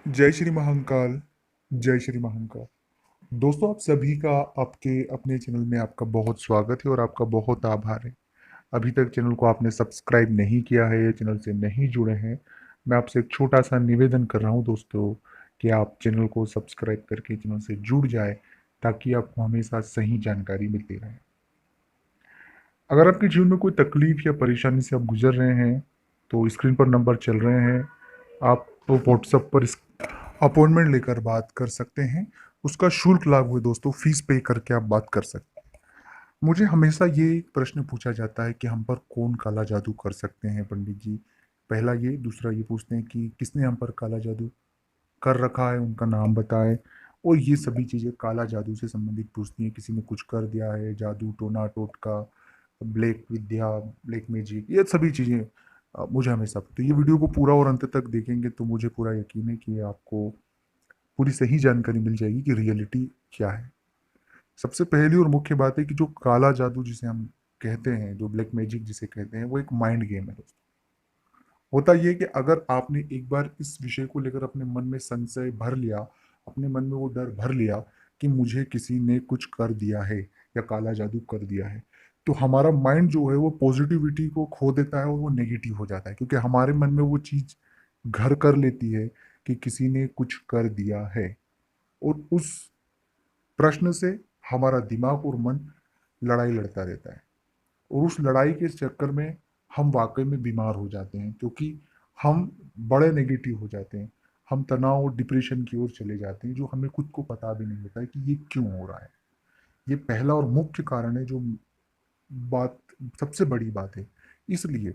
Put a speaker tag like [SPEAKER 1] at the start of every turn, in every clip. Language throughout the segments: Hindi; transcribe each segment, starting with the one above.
[SPEAKER 1] जय श्री महाकाल। जय श्री महाकाल। दोस्तों, आप सभी का आपके अपने चैनल में आपका बहुत स्वागत है और आपका बहुत आभार है। अभी तक चैनल को आपने सब्सक्राइब नहीं किया है या चैनल से नहीं जुड़े हैं, मैं आपसे एक छोटा सा निवेदन कर रहा हूं दोस्तों कि आप चैनल को सब्सक्राइब करके चैनल से जुड़ जाए ताकि आपको हमेशा सही जानकारी मिलती रहे। अगर आपके जीवन में कोई तकलीफ या परेशानी से आप गुजर रहे हैं तो स्क्रीन पर नंबर चल रहे हैं, आप तो व्हाट्सएप पर अपॉइंटमेंट लेकर बात कर सकते हैं। उसका शुल्क लागू है दोस्तों, फीस पे करके आप बात कर सकते हैं। मुझे हमेशा ये प्रश्न पूछा जाता है कि हम पर कौन काला जादू कर सकते हैं पंडित जी। पहला ये, दूसरा ये पूछते हैं कि किसने हम पर काला जादू कर रखा है, उनका नाम बताएं। और ये सभी चीज़ें काला जादू से संबंधित पूछती हैं, किसी ने कुछ कर दिया है, जादू टोना टोटका, ब्लैक विद्या, ब्लैक मैजिक, ये सभी चीज़ें मुझे हमेशा। तो ये वीडियो को पूरा और अंत तक देखेंगे तो मुझे पूरा यकीन है कि आपको पूरी सही जानकारी मिल जाएगी कि रियलिटी क्या है। सबसे पहली और मुख्य बात है कि जो काला जादू जिसे हम कहते हैं, जो ब्लैक मैजिक जिसे कहते हैं, वो एक माइंड गेम है दोस्तों। होता यह है कि अगर आपने एक बार इस विषय को लेकर अपने मन में संशय भर लिया, अपने मन में वो डर भर लिया कि मुझे किसी ने कुछ कर दिया है या काला जादू कर दिया है, तो हमारा माइंड जो है वो पॉजिटिविटी को खो देता है और वो नेगेटिव हो जाता है, क्योंकि हमारे मन में वो चीज घर कर लेती है कि किसी ने कुछ कर दिया है। और उस प्रश्न से हमारा दिमाग और मन लड़ाई लड़ता रहता है। और उस लड़ाई के चक्कर में हम वाकई में बीमार हो जाते हैं, क्योंकि हम बड़े नेगेटिव हो जाते हैं। हम तनाव और डिप्रेशन की ओर चले जाते हैं, जो हमें खुद को पता भी नहीं होता है कि ये क्यों हो रहा है। ये पहला और मुख्य कारण है, जो बात सबसे बड़ी बात है। इसलिए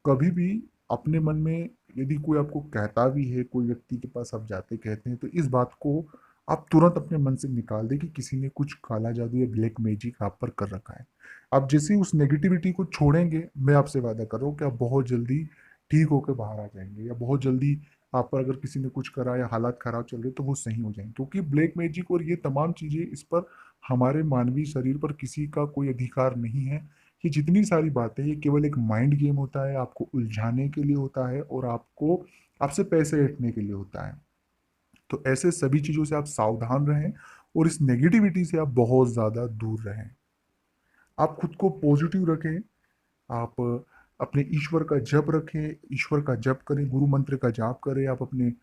[SPEAKER 1] कभी भी अपने मन में यदि कोई आपको कहता भी है, कोई व्यक्ति के पास आप जाते कहते हैं, तो इस बात को आप तुरंत अपने मन से निकाल दें कि किसी ने कुछ काला जादू या ब्लैक मैजिक आप पर कर रखा है। आप जैसे ही उस नेगेटिविटी को छोड़ेंगे, मैं आपसे वादा कर रहा हूँ कि आप बहुत जल्दी ठीक होकर बाहर आ जाएंगे, या बहुत जल्दी आप पर अगर किसी ने कुछ करा या हालात खराब चल रहे तो वो सही हो जाएंगे। क्योंकि ब्लैक मैजिक और ये तमाम चीजें, इस पर हमारे मानवीय शरीर पर किसी का कोई अधिकार नहीं है। ये जितनी सारी बातें, ये केवल एक माइंड गेम होता है, आपको उलझाने के लिए होता है और आपको आपसे पैसे ऐंठने के लिए होता है। तो ऐसे सभी चीजों से आप सावधान रहें और इस नेगेटिविटी से आप बहुत ज्यादा दूर रहें। आप खुद को पॉजिटिव रखें। आप अपने ईश्वर का जप रखें, ईश्वर का जप करें, गुरु मंत्र का जाप करें, आप अपने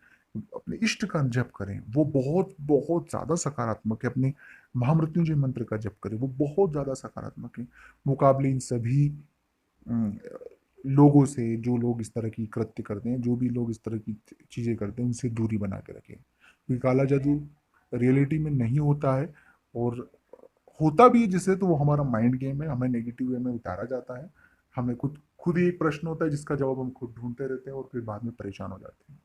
[SPEAKER 1] अपने इष्ट का जप करें, वो बहुत बहुत ज्यादा सकारात्मक है। अपने महामृत्युंजय मंत्र का जप करें, वो बहुत ज्यादा सकारात्मक है मुकाबले इन सभी अम, लोगों से। जो लोग इस तरह की कृत्य करते हैं, जो भी लोग इस तरह की चीजें करते हैं, उनसे दूरी बना के रखें, क्योंकि काला जादू रियलिटी में नहीं होता है। और होता भी है जिससे, तो वो हमारा माइंड गेम है, हमें नेगेटिव वे में उतारा जाता है। हमें खुद खुद ही एक प्रश्न होता है जिसका जवाब हम खुद ढूंढते रहते हैं और फिर बाद में परेशान हो जाते हैं।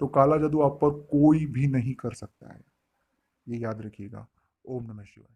[SPEAKER 1] तो काला जादू आप पर कोई भी नहीं कर सकता है, ये याद रखिएगा। ओम नमः शिवाय।